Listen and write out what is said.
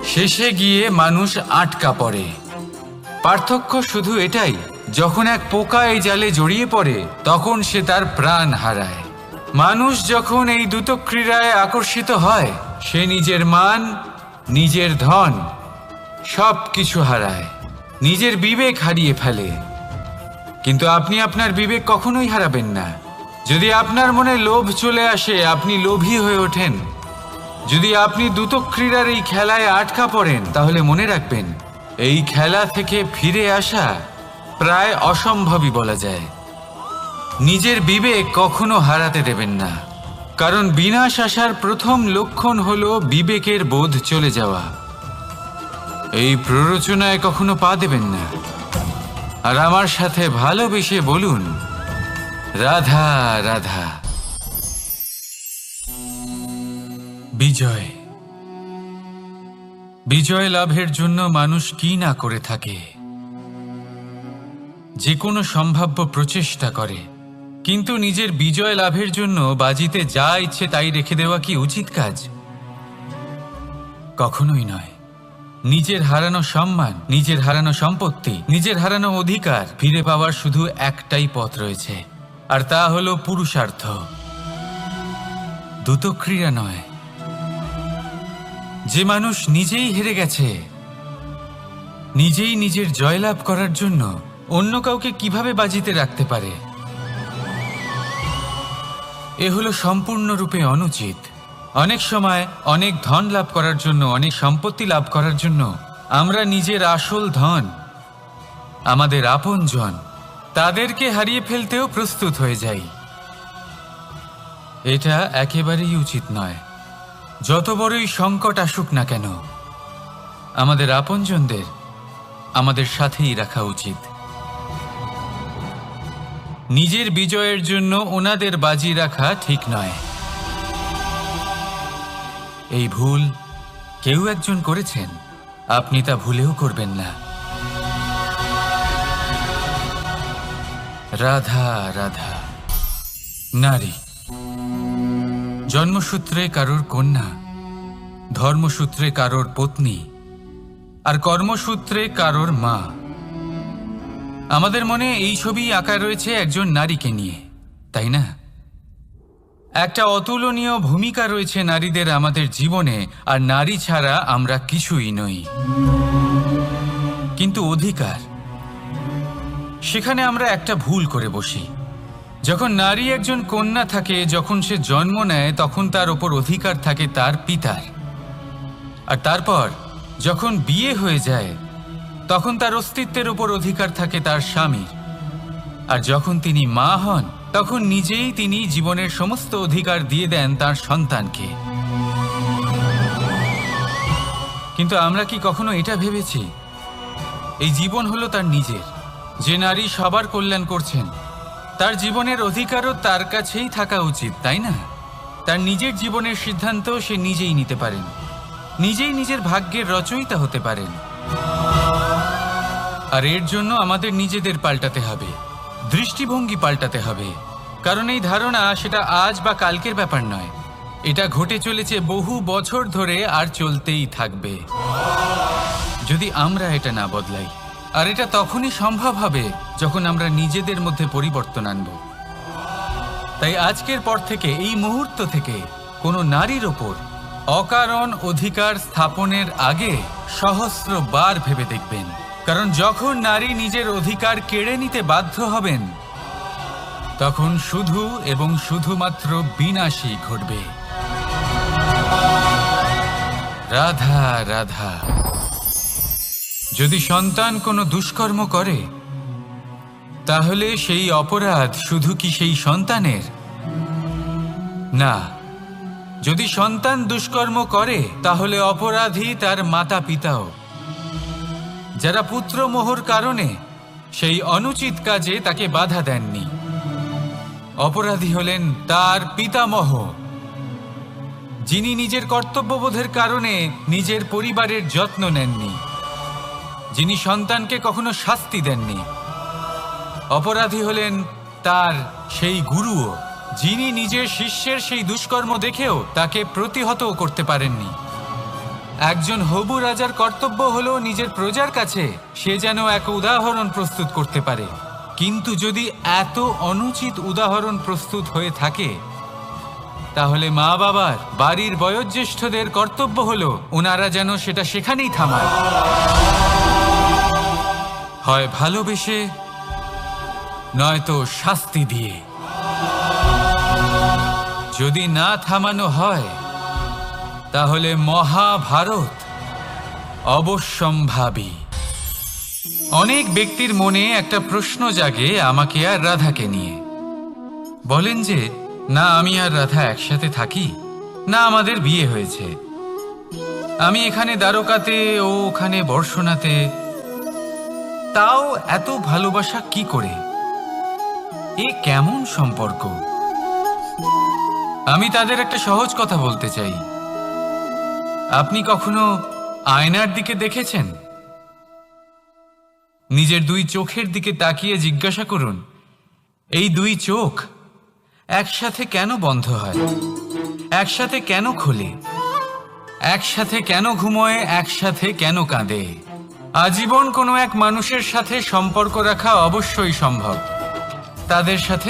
শেষে গিয়ে মানুষ আটকা পড়ে। পার্থক্য শুধু এটাই, যখন এক পোকা এই জালে জড়িয়ে পড়ে তখন সে তার প্রাণ হারায়। মানুষ যখন এই দুটো ক্রীড়ায় আকর্ষিত হয়, সে নিজের মান, নিজের ধন সব কিছু হারায়, নিজের বিবেক হারিয়ে ফেলে। কিন্তু আপনি আপনার বিবেক কখনোই হারাবেন না। যদি আপনার মনে লোভ চলে আসে, আপনি লোভী হয়ে ওঠেন। যদি আপনি দুটো ক্রীড়ার এই খেলায় আটকা পড়েন, তাহলে মনে রাখবেন, এই খেলা থেকে ফিরে আসা প্রায় অসম্ভবই বলা যায়। নিজের বিবেক কখনো হারাতে দেবেন না, কারণ বিনাশ আসার প্রথম লক্ষণ হলো বিবেকের বোধ চলে যাওয়া। এই প্ররোচনায় কখনো পা দেবেন না। আর আমার সাথে ভালোবেসে বলুন, রাধা রাধা। বিজয়। বিজয় লাভের জন্য মানুষ কি না করে থাকে, যে কোনো সম্ভাব্য প্রচেষ্টা করে। কিন্তু নিজের বিজয় লাভের জন্য বাজিতে যা ইচ্ছে তাই রেখে দেওয়া কি উচিত কাজ? কখনোই নয়। নিজের হারানো সম্মান, নিজের হারানো সম্পত্তি, নিজের হারানো অধিকার ফিরে পাওয়ার শুধু একটাই পথ রয়েছে, আর তা হলো পুরুষার্থ। দুটো ক্রীড়া নয়। যে মানুষ নিজেই হেরে গেছে, নিজেই নিজের জয়লাভ করার জন্য অন্য কাউকে কিভাবে বাজিতে রাখতে পারে? এ হলো সম্পূর্ণরূপে অনুচিত। অনেক সময় অনেক ধন লাভ করার জন্য, অনেক সম্পত্তি লাভ করার জন্য আমরা নিজের আসল ধন, আমাদের আপনজন, তাদেরকে হারিয়ে ফেলতেও প্রস্তুত হয়ে যাই। এটা একেবারেই উচিত নয়। যত বড়ই সংকট আসুক না কেন, আমাদের আপনজনদের আমাদের সাথেই রাখা উচিত। নিজের বিজয়ের জন্য ওনাদের বাজি রাখা ঠিক নয়। এই ভুল কেউ একজন করেছেন, আপনি তা ভুলেও করবেন না। রাধা রাধা। নারী জন্মসূত্রে কারোর কন্যা, ধর্মসূত্রে কারোর পত্নী, আর কর্মসূত্রে কারোর মা। আমাদের মনে এই ছবি আঁকা রয়েছে একজন নারীকে নিয়ে, তাই না? একটা অতুলনীয় ভূমিকা রয়েছে নারীদের আমাদের জীবনে, আর নারী ছাড়া আমরা কিছুই নই। কিন্তু অধিকার, সেখানে আমরা একটা ভুল করে বসি। যখন নারী একজন কন্যা থাকে, যখন সে জন্ম নেয়, তখন তার ওপর অধিকার থাকে তার পিতার। আর তারপর যখন বিয়ে হয়ে যায়, তখন তার অস্তিত্বের ওপর অধিকার থাকে তার স্বামীর। আর যখন তিনি মা হন, তখন নিজেই তিনি জীবনের সমস্ত অধিকার দিয়ে দেন তার সন্তানকে। কিন্তু আমরা কি কখনো এটা ভেবেছি, এই জীবন হলো তার নিজের? যে নারী সবার কল্যাণ করছেন, তার জীবনের অধিকারও তার কাছেই থাকা উচিত, তাই না? তার নিজের জীবনের সিদ্ধান্ত সে নিজেই নিতে পারেন, নিজেই নিজের ভাগ্যের রচয়িতা হতে পারেন। আর এর জন্য আমাদের নিজেদের পাল্টাতে হবে, দৃষ্টিভঙ্গি পাল্টাতে হবে। কারণ এই ধারণা সেটা আজ বা কালকের ব্যাপার নয়, এটা ঘটে চলেছে বহু বছর ধরে, আর চলতেই থাকবে যদি আমরা এটা না বদলাই। আর এটা তখনই সম্ভব হবে যখন আমরা নিজেদের মধ্যে পরিবর্তন আনব। তাই আজকের পর থেকে, এই মুহূর্ত থেকে, কোনো নারীর ওপর অকারণ অধিকার স্থাপনের আগে সহস্রবার ভেবে দেখবেন। কারণ যখন নারী নিজের অধিকার কেড়ে নিতে বাধ্য হবেন, তখন শুধু এবং শুধুমাত্র বিনাশই ঘটবে। রাধা রাধা। যদি সন্তান কোনো দুষ্কর্ম করে, তাহলে সেই অপরাধ শুধু কি সেই সন্তানের? না। যদি সন্তান দুষ্কর্ম করে, তাহলে অপরাধী তার মাতা পিতাও, যারা পুত্রমোহর কারণে সেই অনুচিত কাজে তাকে বাধা দেননি। অপরাধী হলেন তার পিতামহ, যিনি নিজের কর্তব্যবোধের কারণে নিজের পরিবারের যত্ন নেননি, যিনি সন্তানকে কখনো শাস্তি দেননি। অপরাধী হলেন তার সেই গুরুও, যিনি নিজের শিষ্যের সেই দুষ্কর্ম দেখেও তাকে প্রতিহত করতে পারেননি। একজন হবু রাজার কর্তব্য হলো নিজের প্রজার কাছে সে যেন এক উদাহরণ প্রস্তুত করতে পারে। কিন্তু যদি এত অনুচিত উদাহরণ প্রস্তুত হয়ে থাকে, তাহলে মা বাবার, বাড়ির বয়োজ্যেষ্ঠদের কর্তব্য হলো ওনারা যেন সেটা সেখানেই থামায়, হয় ভালোবেসে, নয়তো শাস্তি দিয়ে। যদি না থামানো হয়, তাহলে মহাভারত অবশ্যম্ভাবী। অনেক ব্যক্তির মনে একটা প্রশ্ন জাগে আমাকে আর রাধাকে নিয়ে। বলেন যে, না আমি আর রাধা একসাথে থাকি, না আমাদের বিয়ে হয়েছে। আমি এখানে দ্বারকাতে, ও ওখানে বর্ষণাতে, তাও এত ভালোবাসা কি করে? এ কেমন সম্পর্ক? আমি তাদের একটা সহজ কথা বলতে চাই। আপনি কখনো আয়নার দিকে দেখেছেন? নিজের দুই চোখের দিকে তাকিয়ে জিজ্ঞাসা করুন, এই দুই চোখ একসাথে কেন বন্ধ হয়, একসাথে কেন খোলে, একসাথে কেন ঘুমোয়, একসাথে কেন কাঁদে? আজীবন কোনো এক মানুষের সাথে সম্পর্ক রাখা অবশ্যই সম্ভব, তাদের সাথে